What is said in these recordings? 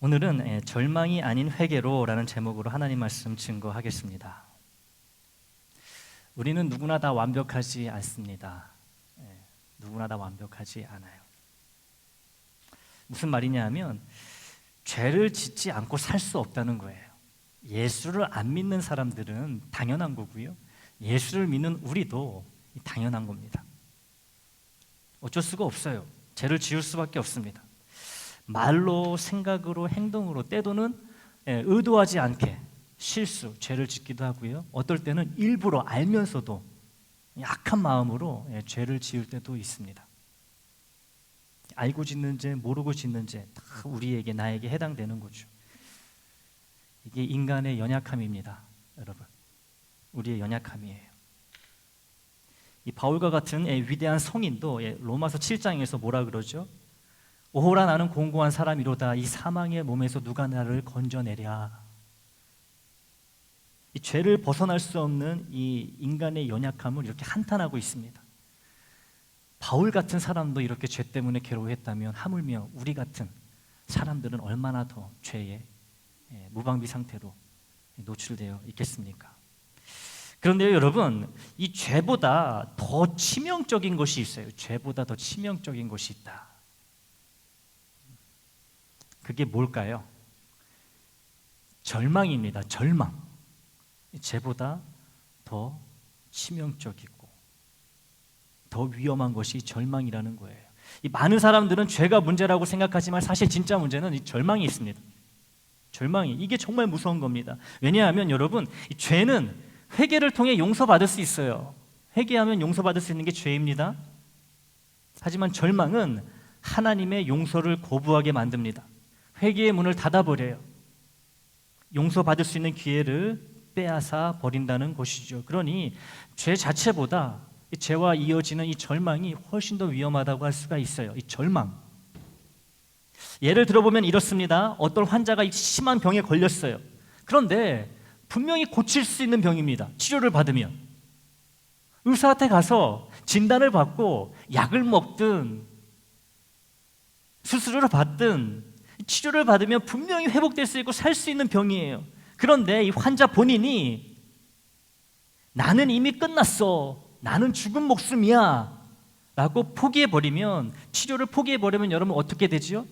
오늘은 절망이 아닌 회개로라는 제목으로 하나님 말씀 증거하겠습니다. 우리는 누구나 다 완벽하지 않습니다. 누구나 다 완벽하지 않아요. 무슨 말이냐 하면 죄를 짓지 않고 살 수 없다는 거예요. 예수를 안 믿는 사람들은 당연한 거고요, 예수를 믿는 우리도 당연한 겁니다. 어쩔 수가 없어요. 죄를 지을 수밖에 없습니다. 말로, 생각으로, 행동으로, 때로는 의도하지 않게 실수, 죄를 짓기도 하고요, 어떨 때는 일부러 알면서도 약한 마음으로 죄를 지을 때도 있습니다. 알고 짓는 죄, 모르고 짓는 죄, 다 우리에게, 나에게 해당되는 거죠. 이게 인간의 연약함입니다, 여러분. 우리의 연약함이에요. 이 바울과 같은 위대한 성인도 로마서 7장에서 뭐라 그러죠? 오호라 나는 공고한 사람이로다. 이 사망의 몸에서 누가 나를 건져내랴. 이 죄를 벗어날 수 없는 이 인간의 연약함을 이렇게 한탄하고 있습니다. 바울 같은 사람도 이렇게 죄 때문에 괴로워했다면 하물며 우리 같은 사람들은 얼마나 더 죄에 무방비 상태로 노출되어 있겠습니까? 그런데요, 여러분, 이 죄보다 더 치명적인 것이 있어요. 죄보다 더 치명적인 것이 있다. 그게 뭘까요? 절망입니다. 절망. 죄보다 더 치명적이고 더 위험한 것이 절망이라는 거예요. 이 많은 사람들은 죄가 문제라고 생각하지만 사실 진짜 문제는 이 절망이 있습니다. 절망이, 이게 정말 무서운 겁니다. 왜냐하면 여러분, 이 죄는 회개를 통해 용서받을 수 있어요. 회개하면 용서받을 수 있는 게 죄입니다. 하지만 절망은 하나님의 용서를 거부하게 만듭니다. 회개의 문을 닫아버려요. 용서받을 수 있는 기회를 빼앗아 버린다는 것이죠. 그러니 죄 자체보다 이 죄와 이어지는 이 절망이 훨씬 더 위험하다고 할 수가 있어요. 이 절망. 예를 들어보면 이렇습니다. 어떤 환자가 심한 병에 걸렸어요. 그런데 분명히 고칠 수 있는 병입니다. 치료를 받으면. 의사한테 가서 진단을 받고 약을 먹든 수술을 받든 치료를 받으면 분명히 회복될 수 있고 살 수 있는 병이에요. 그런데 이 환자 본인이 나는 이미 끝났어, 나는 죽은 목숨이야 라고 포기해버리면, 치료를 포기해버리면 여러분 어떻게 되지요?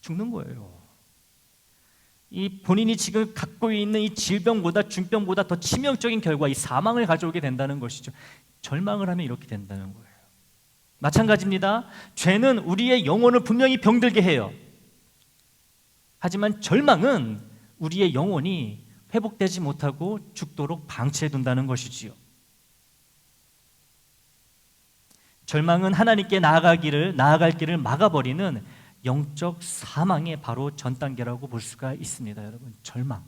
죽는 거예요. 이 본인이 지금 갖고 있는 이 질병보다, 중병보다 더 치명적인 결과, 이 사망을 가져오게 된다는 것이죠. 절망을 하면 이렇게 된다는 거예요. 마찬가지입니다. 죄는 우리의 영혼을 분명히 병들게 해요. 하지만 절망은 우리의 영혼이 회복되지 못하고 죽도록 방치해둔다는 것이지요. 절망은 하나님께 나아갈 길을 막아버리는 영적 사망의 바로 전 단계라고 볼 수가 있습니다. 여러분, 절망.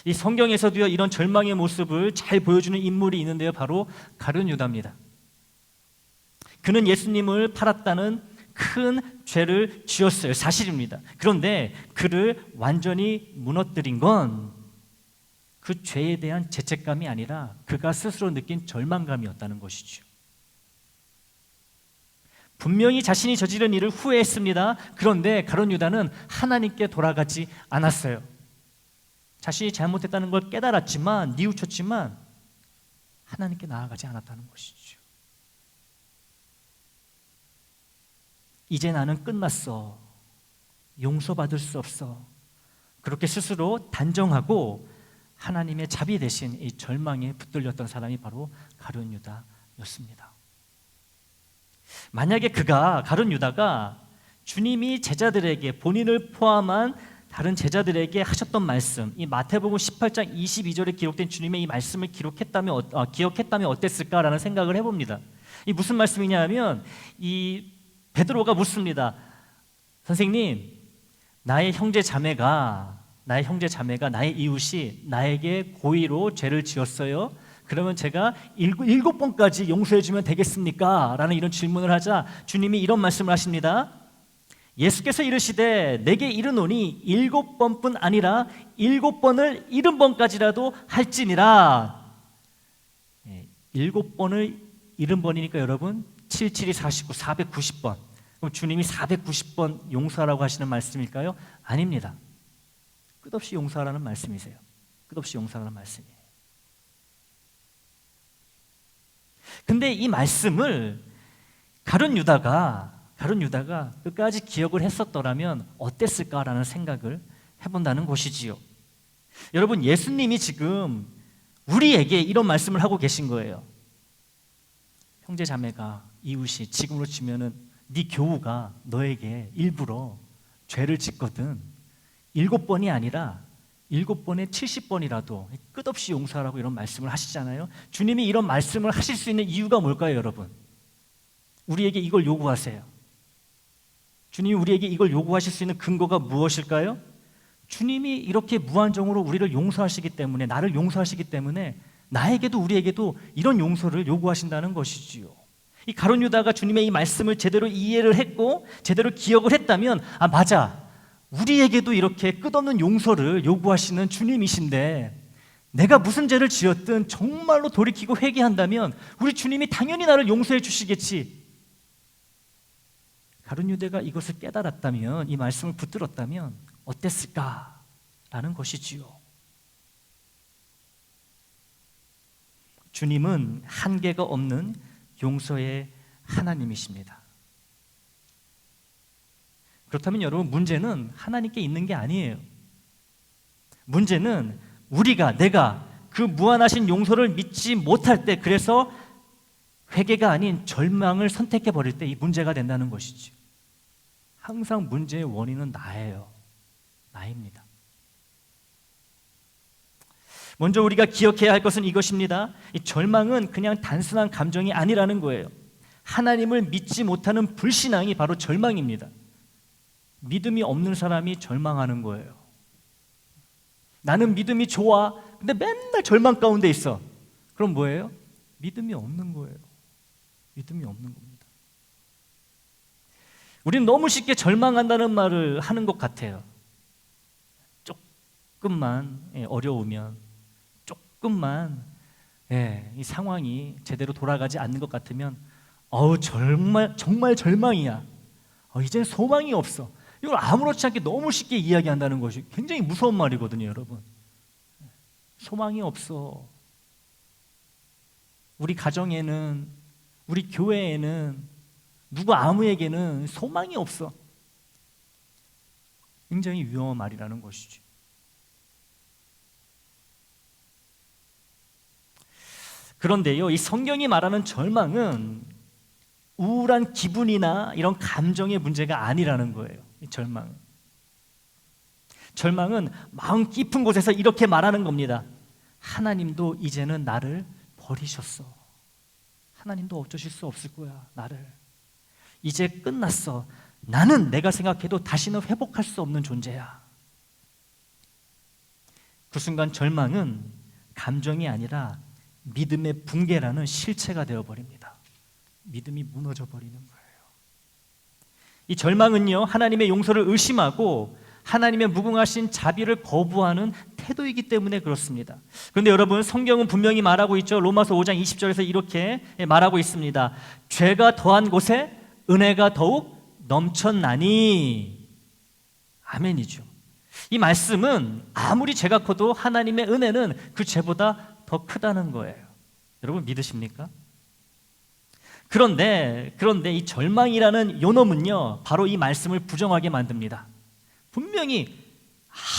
이 성경에서도요, 이런 절망의 모습을 잘 보여주는 인물이 있는데요, 바로 가룟 유다입니다. 그는 예수님을 팔았다는 큰 죄를 지었어요. 사실입니다. 그런데 그를 완전히 무너뜨린 건 그 죄에 대한 죄책감이 아니라 그가 스스로 느낀 절망감이었다는 것이죠. 분명히 자신이 저지른 일을 후회했습니다. 그런데 가룟 유다는 하나님께 돌아가지 않았어요. 자신이 잘못했다는 걸 깨달았지만, 뉘우쳤지만 하나님께 나아가지 않았다는 것이죠. 이제 나는 끝났어, 용서받을 수 없어, 그렇게 스스로 단정하고 하나님의 자비 대신 이 절망에 붙들렸던 사람이 바로 가룟 유다였습니다. 만약에 가룟 유다가 주님이 제자들에게, 본인을 포함한 다른 제자들에게 하셨던 말씀, 이 마태복음 18장 22절에 기록된 주님의 이 말씀을 기억했다면 어땠을까라는 생각을 해봅니다. 이 무슨 말씀이냐 하면, 이 베드로가 묻습니다. 선생님, 나의 형제 자매가 나의 이웃이 나에게 고의로 죄를 지었어요. 그러면 제가 7번까지 용서해주면 되겠습니까? 라는 이런 질문을 하자 주님이 이런 말씀을 하십니다. 예수께서 이르시되 내게 이르노니 7번뿐 아니라 7번을 70번까지라도 할지니라. 7번을 70번이니까 여러분 7, 7이 49, 490번. 그럼 주님이 490번 용서하라고 하시는 말씀일까요? 아닙니다. 끝없이 용서하라는 말씀이세요. 끝없이 용서하라는 말씀이에요. 근데 이 말씀을 가룟 유다가 끝까지 기억을 했었더라면 어땠을까라는 생각을 해본다는 것이지요. 여러분, 예수님이 지금 우리에게 이런 말씀을 하고 계신 거예요. 형제 자매가 이웃이 지금으로 치면은 네 교우가 너에게 일부러 죄를 짓거든 7번이 아니라 7번에 70번이라도 끝없이 용서하라고 이런 말씀을 하시잖아요. 주님이 이런 말씀을 하실 수 있는 이유가 뭘까요, 여러분? 우리에게 이걸 요구하세요. 주님이 우리에게 이걸 요구하실 수 있는 근거가 무엇일까요? 주님이 이렇게 무한정으로 우리를 용서하시기 때문에, 나를 용서하시기 때문에 나에게도 우리에게도 이런 용서를 요구하신다는 것이지요. 이 가룟 유다가 주님의 이 말씀을 제대로 이해를 했고 제대로 기억을 했다면, 아, 맞아, 우리에게도 이렇게 끝없는 용서를 요구하시는 주님이신데 내가 무슨 죄를 지었든 정말로 돌이키고 회개한다면 우리 주님이 당연히 나를 용서해 주시겠지. 가룟 유다가 이것을 깨달았다면, 이 말씀을 붙들었다면 어땠을까라는 것이지요. 주님은 한계가 없는 용서의 하나님이십니다. 그렇다면 여러분, 문제는 하나님께 있는 게 아니에요. 문제는 내가 그 무한하신 용서를 믿지 못할 때, 그래서 회개가 아닌 절망을 선택해 버릴 때 이 문제가 된다는 것이죠. 항상 문제의 원인은 나입니다. 먼저 우리가 기억해야 할 것은 이것입니다. 이 절망은 그냥 단순한 감정이 아니라는 거예요. 하나님을 믿지 못하는 불신앙이 바로 절망입니다. 믿음이 없는 사람이 절망하는 거예요. 나는 믿음이 좋아, 근데 맨날 절망 가운데 있어. 그럼 뭐예요? 믿음이 없는 거예요. 믿음이 없는 겁니다. 우리는 너무 쉽게 절망한다는 말을 하는 것 같아요. 조금만 어려우면, 조금만 이 상황이 제대로 돌아가지 않는 것 같으면 정말 절망이야. 이제 소망이 없어. 이걸 아무렇지 않게 너무 쉽게 이야기한다는 것이 굉장히 무서운 말이거든요, 여러분. 소망이 없어. 우리 가정에는, 우리 교회에는, 누구 아무에게는 소망이 없어. 굉장히 위험한 말이라는 것이죠. 그런데요, 이 성경이 말하는 절망은 우울한 기분이나 이런 감정의 문제가 아니라는 거예요. 이 절망은 마음 깊은 곳에서 이렇게 말하는 겁니다. 하나님도 이제는 나를 버리셨어. 하나님도 어쩌실 수 없을 거야, 나를. 이제 끝났어. 나는 내가 생각해도 다시는 회복할 수 없는 존재야. 그 순간 절망은 감정이 아니라 믿음의 붕괴라는 실체가 되어버립니다. 믿음이 무너져 버리는 거예요. 이 절망은요, 하나님의 용서를 의심하고 하나님의 무궁하신 자비를 거부하는 태도이기 때문에 그렇습니다. 그런데 여러분, 성경은 분명히 말하고 있죠. 로마서 5장 20절에서 이렇게 말하고 있습니다. 죄가 더한 곳에 은혜가 더욱 넘쳤나니. 아멘이죠. 이 말씀은 아무리 죄가 커도 하나님의 은혜는 그 죄보다 더 크다는 거예요. 여러분, 믿으십니까? 그런데 이 절망이라는 요놈은요, 바로 이 말씀을 부정하게 만듭니다. 분명히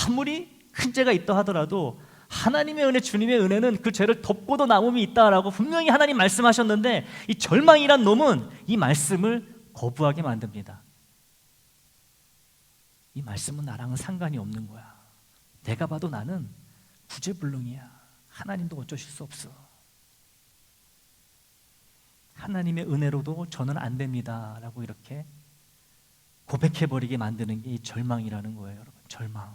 아무리 큰 죄가 있다 하더라도 하나님의 은혜, 주님의 은혜는 그 죄를 덮고도 남음이 있다라고 분명히 하나님 말씀하셨는데, 이 절망이란 놈은 이 말씀을 거부하게 만듭니다. 이 말씀은 나랑은 상관이 없는 거야. 내가 봐도 나는 구제불능이야. 하나님도 어쩌실 수 없어. 하나님의 은혜로도 저는 안 됩니다 라고 이렇게 고백해버리게 만드는 게 이 절망이라는 거예요, 여러분. 절망.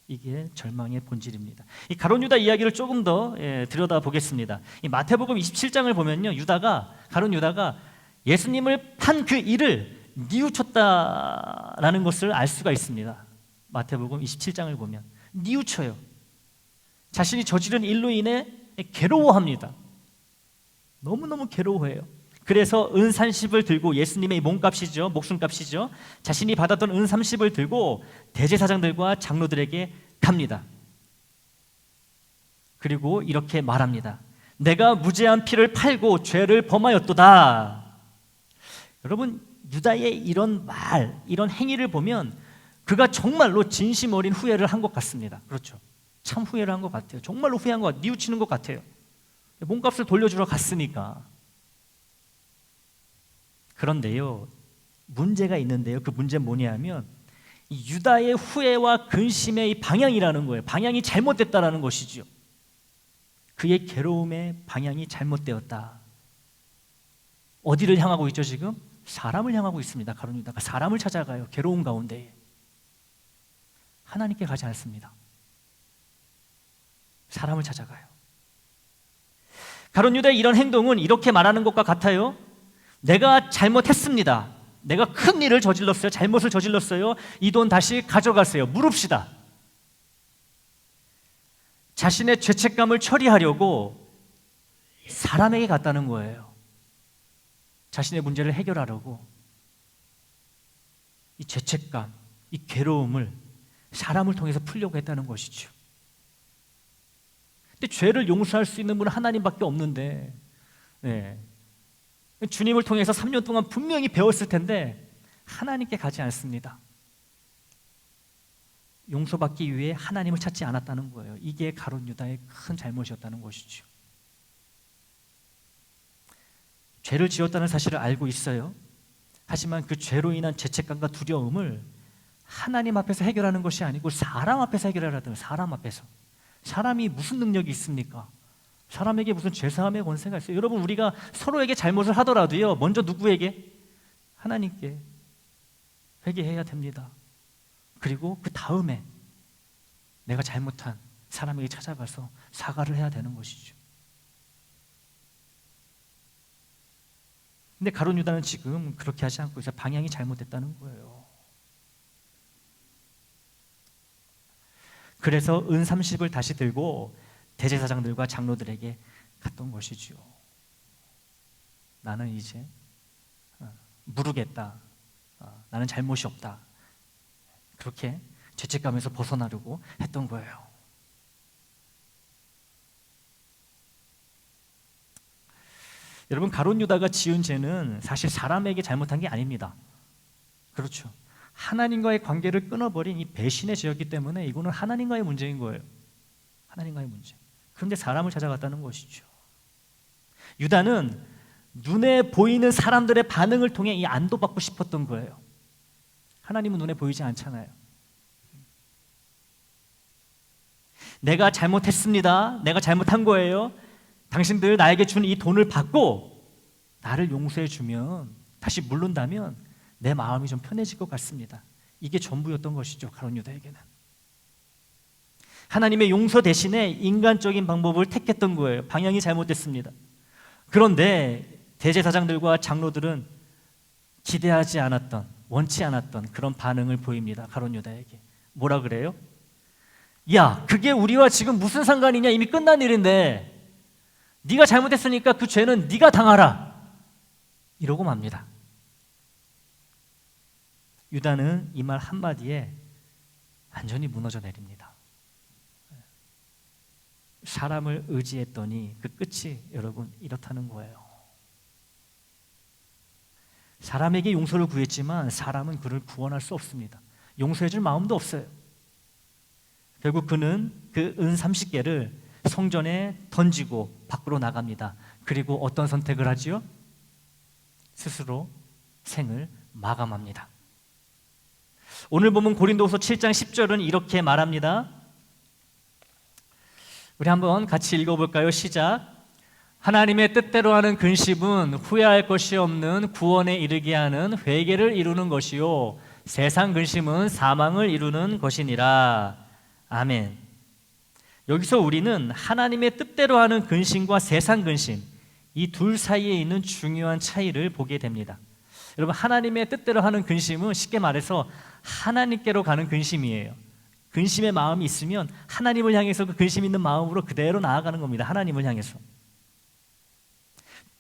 이게 절망의 본질입니다. 이 가룟 유다 이야기를 조금 더 들여다보겠습니다. 이 마태복음 27장을 보면요, 가룟 유다가 예수님을 판 그 일을 뉘우쳤다라는 것을 알 수가 있습니다. 마태복음 27장을 보면 뉘우쳐요. 자신이 저지른 일로 인해 괴로워합니다. 너무너무 괴로워해요. 그래서 은 30을 들고, 예수님의 몸값이죠, 목숨값이죠, 자신이 받았던 은 30을 들고 대제사장들과 장로들에게 갑니다. 그리고 이렇게 말합니다. 내가 무죄한 피를 팔고 죄를 범하였도다. 여러분, 유다의 이런 말, 이런 행위를 보면 그가 정말로 진심 어린 후회를 한 것 같습니다. 그렇죠, 참 후회를 한 것 같아요. 정말로 후회한 것 같아요. 뉘우치는 것 같아요. 몸값을 돌려주러 갔으니까. 그런데요, 문제가 있는데요. 그 문제는 뭐냐면 이 유다의 후회와 근심의 이 방향이라는 거예요. 방향이 잘못됐다라는 것이죠. 그의 괴로움의 방향이 잘못되었다. 어디를 향하고 있죠 지금? 사람을 향하고 있습니다. 가룟 유다가 사람을 찾아가요. 괴로움 가운데. 하나님께 가지 않습니다. 사람을 찾아가요. 가룟 유다의 이런 행동은 이렇게 말하는 것과 같아요. 내가 잘못했습니다. 내가 큰 일을 저질렀어요. 잘못을 저질렀어요. 이 돈 다시 가져가세요. 물읍시다. 자신의 죄책감을 처리하려고 사람에게 갔다는 거예요. 자신의 문제를 해결하려고 이 죄책감, 이 괴로움을 사람을 통해서 풀려고 했다는 것이죠. 근데 죄를 용서할 수 있는 분은 하나님밖에 없는데, 주님을 통해서 3년 동안 분명히 배웠을 텐데 하나님께 가지 않습니다. 용서받기 위해 하나님을 찾지 않았다는 거예요. 이게 가룟 유다의 큰 잘못이었다는 것이죠. 죄를 지었다는 사실을 알고 있어요. 하지만 그 죄로 인한 죄책감과 두려움을 하나님 앞에서 해결하는 것이 아니고 사람 앞에서 해결하라는, 사람 앞에서. 사람이 무슨 능력이 있습니까? 사람에게 무슨 죄사함의 권세가 있어요? 여러분, 우리가 서로에게 잘못을 하더라도요, 먼저 누구에게? 하나님께 회개해야 됩니다. 그리고 그 다음에 내가 잘못한 사람에게 찾아가서 사과를 해야 되는 것이죠. 근데 가룟 유다는 지금 그렇게 하지 않고 있어요. 방향이 잘못됐다는 거예요. 그래서 은 30을 다시 들고 대제사장들과 장로들에게 갔던 것이죠. 나는 이제 무르겠다. 나는 잘못이 없다. 그렇게 죄책감에서 벗어나려고 했던 거예요. 여러분, 가룟 유다가 지은 죄는 사실 사람에게 잘못한 게 아닙니다. 그렇죠. 하나님과의 관계를 끊어버린 이 배신의 죄였기 때문에 이거는 하나님과의 문제인 거예요. 하나님과의 문제. 그런데 사람을 찾아갔다는 것이죠. 유다는 눈에 보이는 사람들의 반응을 통해 이 안도받고 싶었던 거예요. 하나님은 눈에 보이지 않잖아요. 내가 잘못했습니다. 내가 잘못한 거예요. 당신들 나에게 준 이 돈을 받고 나를 용서해 주면, 다시 물른다면 내 마음이 좀 편해질 것 같습니다. 이게 전부였던 것이죠, 가룟 유다에게는. 하나님의 용서 대신에 인간적인 방법을 택했던 거예요. 방향이 잘못됐습니다. 그런데 대제사장들과 장로들은 기대하지 않았던, 원치 않았던 그런 반응을 보입니다. 가룟 유다에게. 뭐라 그래요? 야, 그게 우리와 지금 무슨 상관이냐? 이미 끝난 일인데 네가 잘못했으니까 그 죄는 네가 당하라. 이러고 맙니다. 유다는 이 말 한마디에 완전히 무너져 내립니다. 사람을 의지했더니 그 끝이 여러분 이렇다는 거예요. 사람에게 용서를 구했지만 사람은 그를 구원할 수 없습니다. 용서해 줄 마음도 없어요. 결국 그는 그 은 30개를 성전에 던지고 밖으로 나갑니다. 그리고 어떤 선택을 하지요? 스스로 생을 마감합니다. 오늘 보면 고린도후서 7장 10절은 이렇게 말합니다. 우리 한번 같이 읽어볼까요? 시작. 하나님의 뜻대로 하는 근심은 후회할 것이 없는 구원에 이르게 하는 회개를 이루는 것이요 세상 근심은 사망을 이루는 것이니라. 아멘. 여기서 우리는 하나님의 뜻대로 하는 근심과 세상 근심, 이 둘 사이에 있는 중요한 차이를 보게 됩니다. 여러분, 하나님의 뜻대로 하는 근심은 쉽게 말해서 하나님께로 가는 근심이에요. 근심의 마음이 있으면 하나님을 향해서 그 근심 있는 마음으로 그대로 나아가는 겁니다. 하나님을 향해서.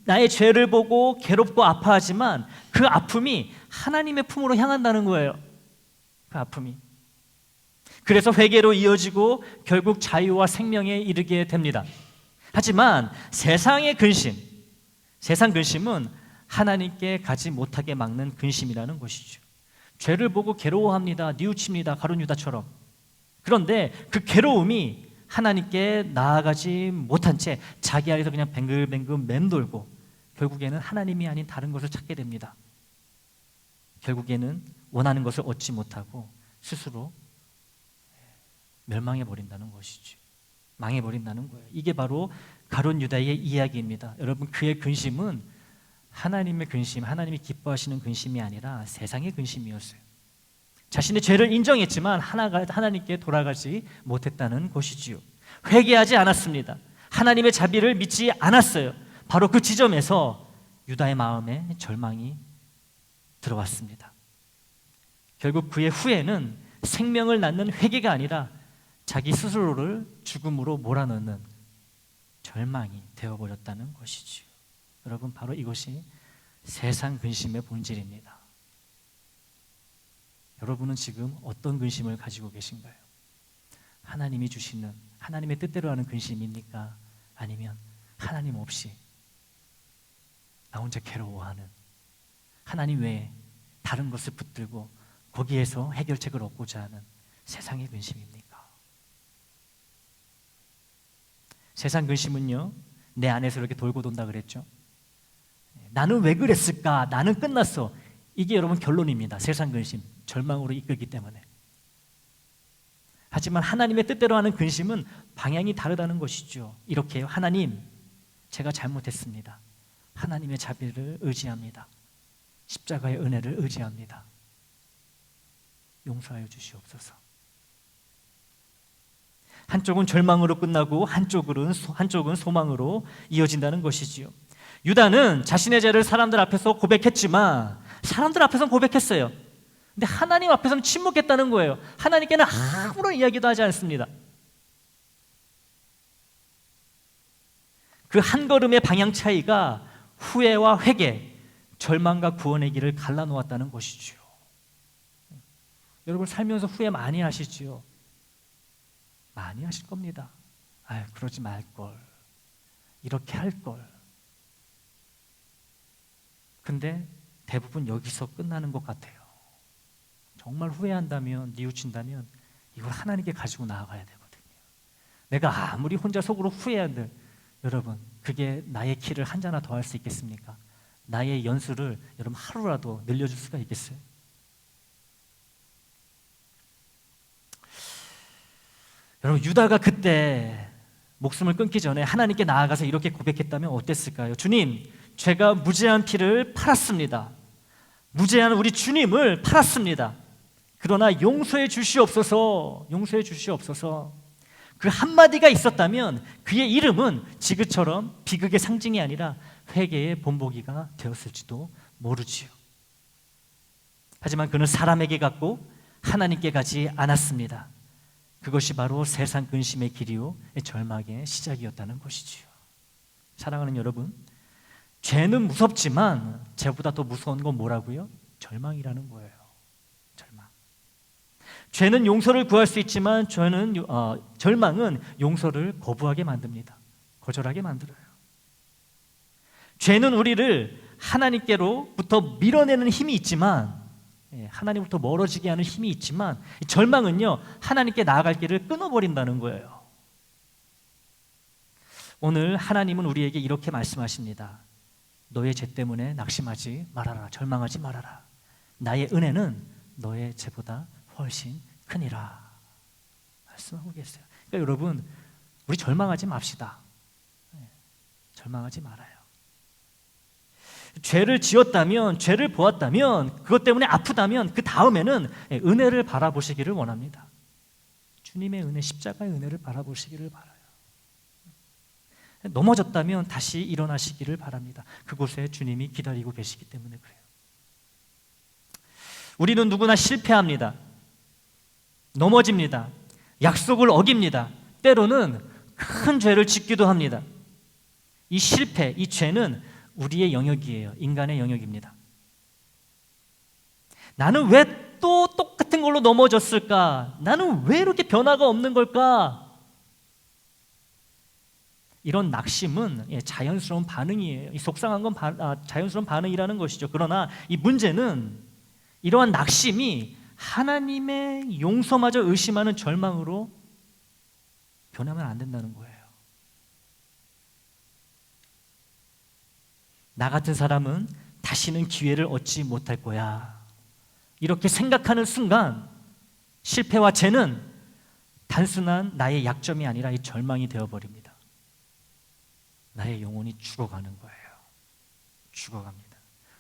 나의 죄를 보고 괴롭고 아파하지만 그 아픔이 하나님의 품으로 향한다는 거예요. 그 아픔이. 그래서 회개로 이어지고 결국 자유와 생명에 이르게 됩니다. 하지만 세상 근심은 하나님께 가지 못하게 막는 근심이라는 것이죠. 죄를 보고 괴로워합니다. 뉘우칩니다. 가룟 유다처럼. 그런데 그 괴로움이 하나님께 나아가지 못한 채 자기 안에서 그냥 뱅글뱅글 맴돌고 결국에는 하나님이 아닌 다른 것을 찾게 됩니다. 결국에는 원하는 것을 얻지 못하고 스스로 멸망해버린다는 것이죠. 망해버린다는 거예요. 이게 바로 가룟 유다의 이야기입니다. 여러분, 그의 근심은 하나님의 근심, 하나님이 기뻐하시는 근심이 아니라 세상의 근심이었어요. 자신의 죄를 인정했지만 하나님께 돌아가지 못했다는 것이지요. 회개하지 않았습니다. 하나님의 자비를 믿지 않았어요. 바로 그 지점에서 유다의 마음에 절망이 들어왔습니다. 결국 그의 후회는 생명을 낳는 회개가 아니라 자기 스스로를 죽음으로 몰아넣는 절망이 되어버렸다는 것이지요. 여러분, 바로 이것이 세상 근심의 본질입니다. 여러분은 지금 어떤 근심을 가지고 계신가요? 하나님이 주시는, 하나님의 뜻대로 하는 근심입니까? 아니면 하나님 없이 나 혼자 괴로워하는, 하나님 외에 다른 것을 붙들고 거기에서 해결책을 얻고자 하는 세상의 근심입니까? 세상 근심은요, 내 안에서 이렇게 돌고 돈다 그랬죠. 나는 왜 그랬을까? 나는 끝났어. 이게 여러분 결론입니다. 세상 근심, 절망으로 이끌기 때문에. 하지만 하나님의 뜻대로 하는 근심은 방향이 다르다는 것이죠. 이렇게 하나님, 제가 잘못했습니다. 하나님의 자비를 의지합니다. 십자가의 은혜를 의지합니다. 용서하여 주시옵소서. 한쪽은 절망으로 끝나고 한쪽은 소망으로 이어진다는 것이지요. 유다는 자신의 죄를 사람들 앞에서 고백했지만 사람들 앞에서는 고백했어요. 근데 하나님 앞에서는 침묵했다는 거예요. 하나님께는 아무런 이야기도 하지 않습니다. 그 한 걸음의 방향 차이가 후회와 회개, 절망과 구원의 길을 갈라놓았다는 것이죠. 여러분, 살면서 후회 많이 하시지요? 많이 하실 겁니다. 아유, 그러지 말걸, 이렇게 할걸. 근데 대부분 여기서 끝나는 것 같아요. 정말 후회한다면, 뉘우친다면 이걸 하나님께 가지고 나아가야 되거든요. 내가 아무리 혼자 속으로 후회한들, 여러분, 그게 나의 키를 한 자나 더 할 수 있겠습니까? 나의 연수를 여러분 하루라도 늘려줄 수가 있겠어요? 여러분, 유다가 그때 목숨을 끊기 전에 하나님께 나아가서 이렇게 고백했다면 어땠을까요? 주님, 죄가 무죄한 피를 팔았습니다. 무죄한 우리 주님을 팔았습니다. 그러나 용서해 주시옵소서, 용서해 주시옵소서. 그 한마디가 있었다면 그의 이름은 지금처럼 비극의 상징이 아니라 회개의 본보기가 되었을지도 모르지요. 하지만 그는 사람에게 갔고 하나님께 가지 않았습니다. 그것이 바로 세상 근심의 길이요 절망의 시작이었다는 것이지요. 사랑하는 여러분, 죄는 무섭지만 죄보다 더 무서운 건 뭐라고요? 절망이라는 거예요. 절망. 죄는 용서를 구할 수 있지만 절망은 용서를 거부하게 만듭니다. 거절하게 만들어요. 죄는 우리를 하나님께로부터 밀어내는 힘이 있지만, 하나님부터 멀어지게 하는 힘이 있지만, 절망은요 하나님께 나아갈 길을 끊어버린다는 거예요. 오늘 하나님은 우리에게 이렇게 말씀하십니다. 너의 죄 때문에 낙심하지 말아라. 절망하지 말아라. 나의 은혜는 너의 죄보다 훨씬 크니라. 말씀하고 계세요. 그러니까 여러분, 우리 절망하지 맙시다. 절망하지 말아요. 죄를 지었다면, 죄를 보았다면, 그것 때문에 아프다면 그 다음에는 은혜를 바라보시기를 원합니다. 주님의 은혜, 십자가의 은혜를 바라보시기를 바라요. 넘어졌다면 다시 일어나시기를 바랍니다. 그곳에 주님이 기다리고 계시기 때문에 그래요. 우리는 누구나 실패합니다. 넘어집니다. 약속을 어깁니다. 때로는 큰 죄를 짓기도 합니다. 이 실패, 이 죄는 우리의 영역이에요. 인간의 영역입니다. 나는 왜 또 똑같은 걸로 넘어졌을까? 나는 왜 이렇게 변화가 없는 걸까? 이런 낙심은 자연스러운 반응이에요. 이 속상한 건 자연스러운 반응이라는 것이죠. 그러나 이 문제는 이러한 낙심이 하나님의 용서마저 의심하는 절망으로 변하면 안 된다는 거예요. 나 같은 사람은 다시는 기회를 얻지 못할 거야. 이렇게 생각하는 순간 실패와 죄는 단순한 나의 약점이 아니라 이 절망이 되어버립니다. 나의 영혼이 죽어가는 거예요. 죽어갑니다.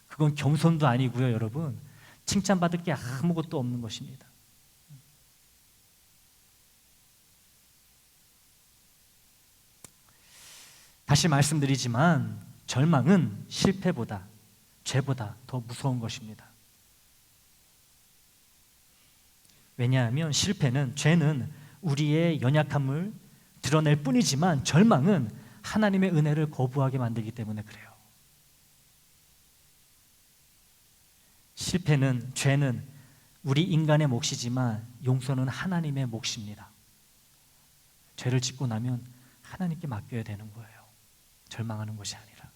그건 겸손도 아니고요, 여러분. 칭찬받을 게 아무것도 없는 것입니다. 다시 말씀드리지만 절망은 실패보다, 죄보다 더 무서운 것입니다. 왜냐하면 실패는, 죄는 우리의 연약함을 드러낼 뿐이지만 절망은 하나님의 은혜를 거부하게 만들기 때문에 그래요. 실패는, 죄는 우리 인간의 몫이지만 용서는 하나님의 몫입니다. 죄를 짓고 나면 하나님께 맡겨야 되는 거예요. 절망하는 것이 아니라.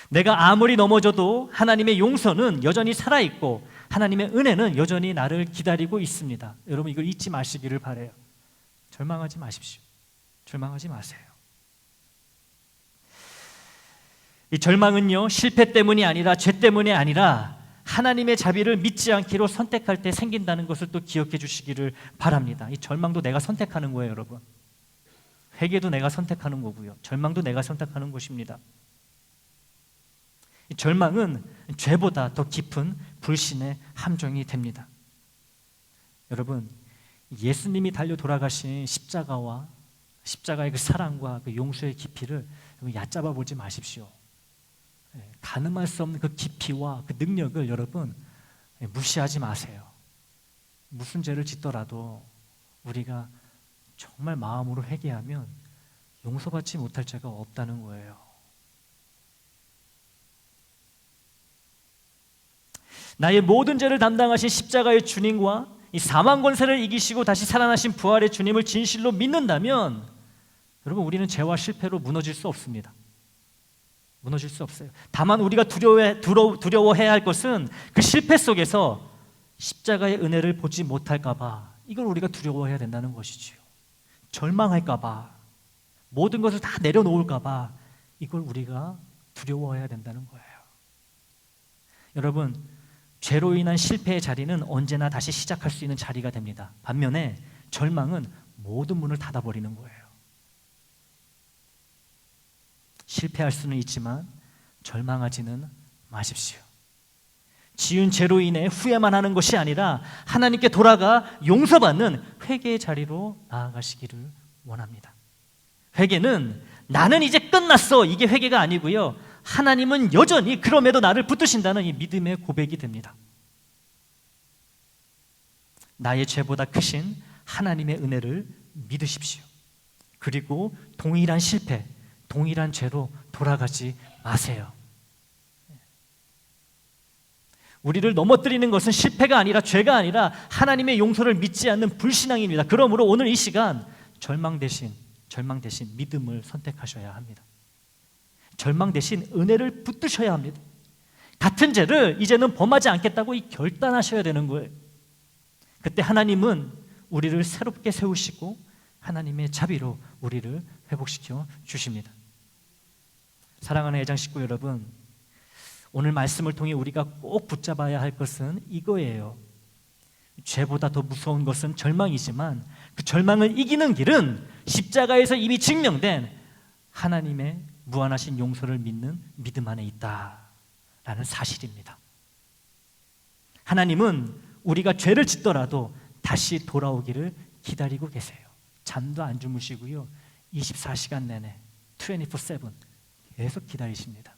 내가 아무리 넘어져도 하나님의 용서는 여전히 살아있고 하나님의 은혜는 여전히 나를 기다리고 있습니다. 여러분 이걸 잊지 마시기를 바라요. 절망하지 마십시오. 절망하지 마세요. 이 절망은요, 실패 때문이 아니라 죄 때문이 아니라 하나님의 자비를 믿지 않기로 선택할 때 생긴다는 것을 또 기억해 주시기를 바랍니다. 이 절망도 내가 선택하는 거예요, 여러분. 회개도 내가 선택하는 거고요. 절망도 내가 선택하는 것입니다. 이 절망은 죄보다 더 깊은 불신의 함정이 됩니다. 여러분, 예수님이 달려 돌아가신 십자가와 십자가의 그 사랑과 그 용서의 깊이를 얕잡아 보지 마십시오. 가늠할 수 없는 그 깊이와 그 능력을 여러분 무시하지 마세요. 무슨 죄를 짓더라도 우리가 정말 마음으로 회개하면 용서받지 못할 죄가 없다는 거예요. 나의 모든 죄를 담당하신 십자가의 주님과 이 사망 권세를 이기시고 다시 살아나신 부활의 주님을 진실로 믿는다면 여러분 우리는 죄와 실패로 무너질 수 없습니다. 무너질 수 없어요. 다만 우리가 두려워해야 할 것은 그 실패 속에서 십자가의 은혜를 보지 못할까 봐, 이걸 우리가 두려워해야 된다는 것이지요. 절망할까 봐, 모든 것을 다 내려놓을까 봐 이걸 우리가 두려워해야 된다는 거예요. 여러분, 죄로 인한 실패의 자리는 언제나 다시 시작할 수 있는 자리가 됩니다. 반면에 절망은 모든 문을 닫아버리는 거예요. 실패할 수는 있지만 절망하지는 마십시오. 지은 죄로 인해 후회만 하는 것이 아니라 하나님께 돌아가 용서받는 회개의 자리로 나아가시기를 원합니다. 회개는 나는 이제 끝났어, 이게 회개가 아니고요, 하나님은 여전히 그럼에도 나를 붙드신다는 이 믿음의 고백이 됩니다. 나의 죄보다 크신 하나님의 은혜를 믿으십시오. 그리고 동일한 실패, 동일한 죄로 돌아가지 마세요. 우리를 넘어뜨리는 것은 실패가 아니라 죄가 아니라 하나님의 용서를 믿지 않는 불신앙입니다. 그러므로 오늘 이 시간 절망 대신 믿음을 선택하셔야 합니다. 절망 대신 은혜를 붙드셔야 합니다. 같은 죄를 이제는 범하지 않겠다고 결단하셔야 되는 거예요. 그때 하나님은 우리를 새롭게 세우시고 하나님의 자비로 우리를 회복시켜 주십니다. 사랑하는 애장 식구 여러분, 오늘 말씀을 통해 우리가 꼭 붙잡아야 할 것은 이거예요. 죄보다 더 무서운 것은 절망이지만 그 절망을 이기는 길은 십자가에서 이미 증명된 하나님의 무한하신 용서를 믿는 믿음 안에 있다라는 사실입니다. 하나님은 우리가 죄를 짓더라도 다시 돌아오기를 기다리고 계세요. 잠도 안 주무시고요, 24시간 내내 24/7 계속 기다리십니다.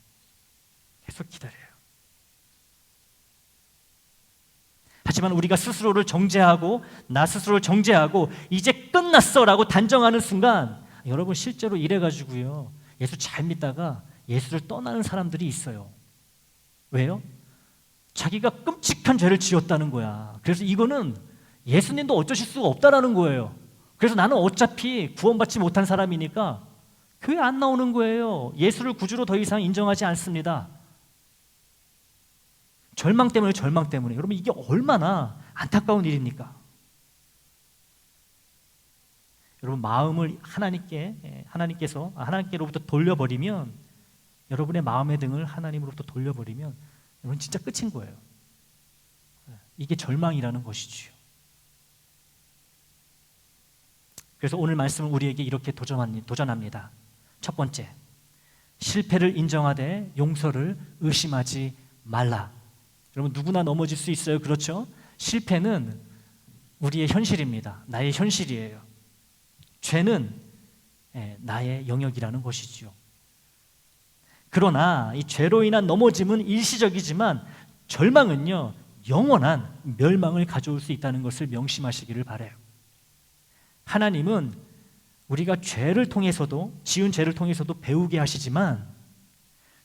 계속 기다려요. 하지만 우리가 스스로를 정죄하고 나 스스로를 정죄하고 이제 끝났어 라고 단정하는 순간, 여러분 실제로 이래가지고요, 예수 잘 믿다가 예수를 떠나는 사람들이 있어요. 왜요? 자기가 끔찍한 죄를 지었다는 거야. 그래서 이거는 예수님도 어쩌실 수가 없다라는 거예요. 그래서 나는 어차피 구원받지 못한 사람이니까 교회 안 나오는 거예요. 예수를 구주로 더 이상 인정하지 않습니다. 절망 때문에 절망 때문에. 여러분 이게 얼마나 안타까운 일입니까? 여러분 마음을 하나님께로부터 돌려버리면, 여러분의 마음의 등을 하나님으로부터 돌려버리면 여러분 진짜 끝인 거예요. 이게 절망이라는 것이지요. 그래서 오늘 말씀은 우리에게 이렇게 도전합니다. 첫 번째, 실패를 인정하되 용서를 의심하지 말라. 여러분 누구나 넘어질 수 있어요. 그렇죠? 실패는 우리의 현실입니다. 나의 현실이에요. 죄는 나의 영역이라는 것이지요. 그러나 이 죄로 인한 넘어짐은 일시적이지만 절망은요, 영원한 멸망을 가져올 수 있다는 것을 명심하시기를 바라요. 하나님은 우리가 죄를 통해서도, 지은 죄를 통해서도 배우게 하시지만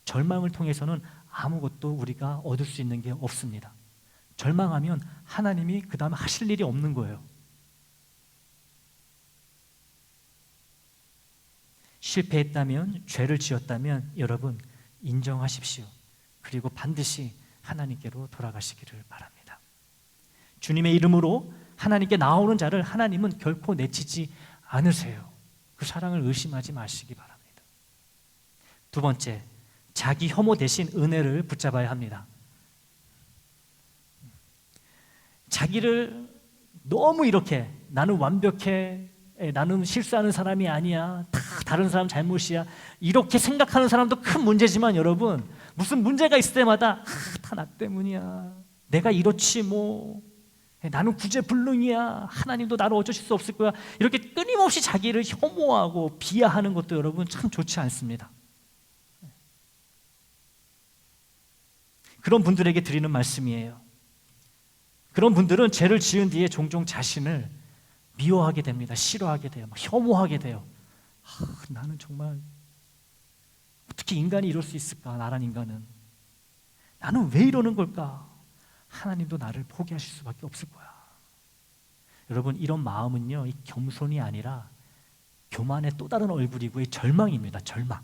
절망을 통해서는 아무것도 우리가 얻을 수 있는 게 없습니다. 절망하면 하나님이 그 다음에 하실 일이 없는 거예요. 실패했다면, 죄를 지었다면 여러분 인정하십시오. 그리고 반드시 하나님께로 돌아가시기를 바랍니다. 주님의 이름으로 하나님께 나오는 자를 하나님은 결코 내치지 않으세요. 그 사랑을 의심하지 마시기 바랍니다. 두 번째, 자기 혐오 대신 은혜를 붙잡아야 합니다. 자기를 너무 이렇게 나는 완벽해, 나는 실수하는 사람이 아니야, 다 다른 사람 잘못이야, 이렇게 생각하는 사람도 큰 문제지만 여러분, 무슨 문제가 있을 때마다 다 나 때문이야, 내가 이렇지 뭐, 나는 구제불능이야, 하나님도 나를 어쩌실 수 없을 거야, 이렇게 끊임없이 자기를 혐오하고 비하하는 것도 여러분 참 좋지 않습니다. 그런 분들에게 드리는 말씀이에요. 그런 분들은 죄를 지은 뒤에 종종 자신을 미워하게 됩니다. 싫어하게 돼요. 혐오하게 돼요. 나는 정말 어떻게 인간이 이럴 수 있을까? 나란 인간은. 나는 왜 이러는 걸까? 하나님도 나를 포기하실 수밖에 없을 거야. 여러분 이런 마음은요, 이 겸손이 아니라 교만의 또 다른 얼굴이고 이 절망입니다. 절망.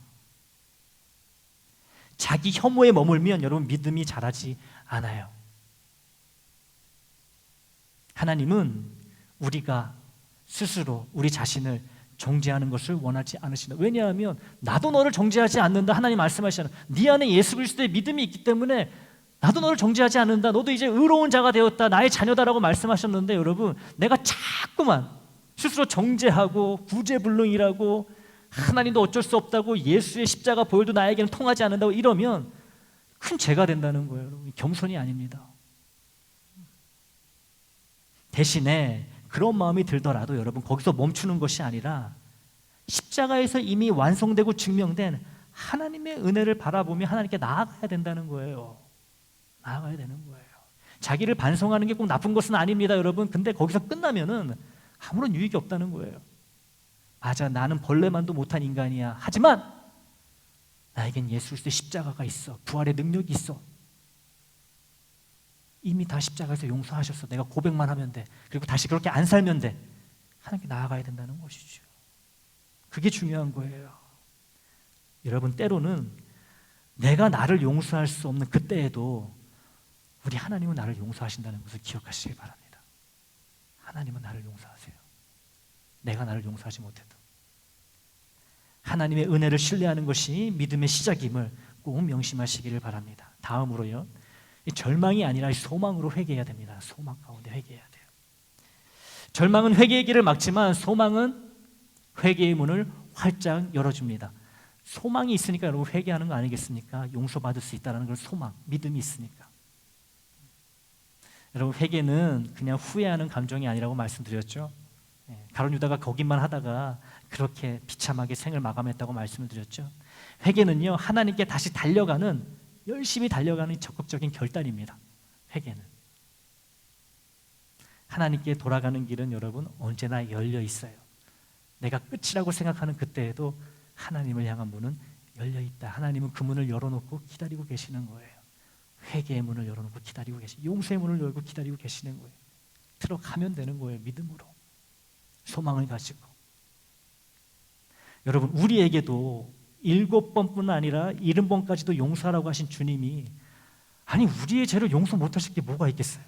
자기 혐오에 머물면 여러분 믿음이 자라지 않아요. 하나님은 우리가 스스로 우리 자신을 정죄하는 것을 원하지 않으신다. 왜냐하면 나도 너를 정죄하지 않는다. 하나님 말씀하시잖아요. 네 안에 예수 그리스도의 믿음이 있기 때문에 나도 너를 정죄하지 않는다. 너도 이제 의로운 자가 되었다. 나의 자녀다라고 말씀하셨는데 여러분, 내가 자꾸만 스스로 정죄하고 구제불능이라고, 하나님도 어쩔 수 없다고, 예수의 십자가 보혈도 나에게는 통하지 않는다고 이러면 큰 죄가 된다는 거예요. 여러분 겸손이 아닙니다. 대신에 그런 마음이 들더라도 여러분 거기서 멈추는 것이 아니라 십자가에서 이미 완성되고 증명된 하나님의 은혜를 바라보며 하나님께 나아가야 된다는 거예요. 나아가야 되는 거예요. 자기를 반성하는 게 꼭 나쁜 것은 아닙니다, 여러분. 근데 거기서 끝나면은 아무런 유익이 없다는 거예요. 맞아, 나는 벌레만도 못한 인간이야. 하지만 나에겐 예수 그리스도의 십자가가 있어. 부활의 능력이 있어. 이미 다 십자가에서 용서하셨어. 내가 고백만 하면 돼. 그리고 다시 그렇게 안 살면 돼. 하나님께 나아가야 된다는 것이죠. 그게 중요한 거예요. 여러분 때로는 내가 나를 용서할 수 없는 그때에도 우리 하나님은 나를 용서하신다는 것을 기억하시기 바랍니다. 하나님은 나를 용서하세요. 내가 나를 용서하지 못해도. 하나님의 은혜를 신뢰하는 것이 믿음의 시작임을 꼭 명심하시기를 바랍니다. 다음으로요, 이 절망이 아니라 소망으로 회개해야 됩니다. 소망 가운데 회개해야 돼요. 절망은 회개의 길을 막지만 소망은 회개의 문을 활짝 열어줍니다. 소망이 있으니까 여러분 회개하는 거 아니겠습니까? 용서받을 수 있다는 걸 소망, 믿음이 있으니까. 여러분 회개는 그냥 후회하는 감정이 아니라고 말씀드렸죠. 가룟 유다가 거기만 하다가 그렇게 비참하게 생을 마감했다고 말씀을 드렸죠. 회개는요, 하나님께 다시 달려가는, 열심히 달려가는 적극적인 결단입니다. 회개는. 하나님께 돌아가는 길은 여러분 언제나 열려 있어요. 내가 끝이라고 생각하는 그때에도 하나님을 향한 문은 열려 있다. 하나님은 그 문을 열어놓고 기다리고 계시는 거예요. 회개의 문을 열어놓고 기다리고 용서의 문을 열고 기다리고 계시는 거예요. 들어가면 되는 거예요. 믿음으로, 소망을 가지고. 여러분, 우리에게도 7번뿐 아니라 70번까지도 용서하라고 하신 주님이, 아니 우리의 죄를 용서 못하실 게 뭐가 있겠어요?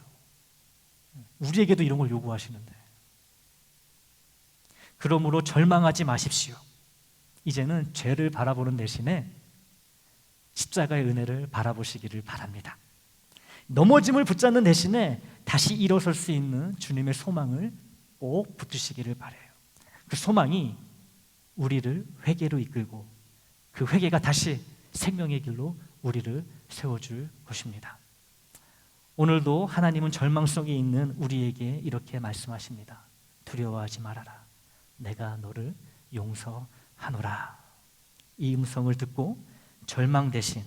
우리에게도 이런 걸 요구하시는데. 그러므로 절망하지 마십시오. 이제는 죄를 바라보는 대신에 십자가의 은혜를 바라보시기를 바랍니다. 넘어짐을 붙잡는 대신에 다시 일어설 수 있는 주님의 소망을 꼭 붙드시기를 바라요. 그 소망이 우리를 회개로 이끌고 그 회개가 다시 생명의 길로 우리를 세워줄 것입니다. 오늘도 하나님은 절망 속에 있는 우리에게 이렇게 말씀하십니다. 두려워하지 말아라. 내가 너를 용서하노라. 이 음성을 듣고 절망 대신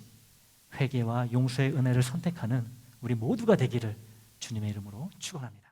회개와 용서의 은혜를 선택하는 우리 모두가 되기를 주님의 이름으로 축원합니다.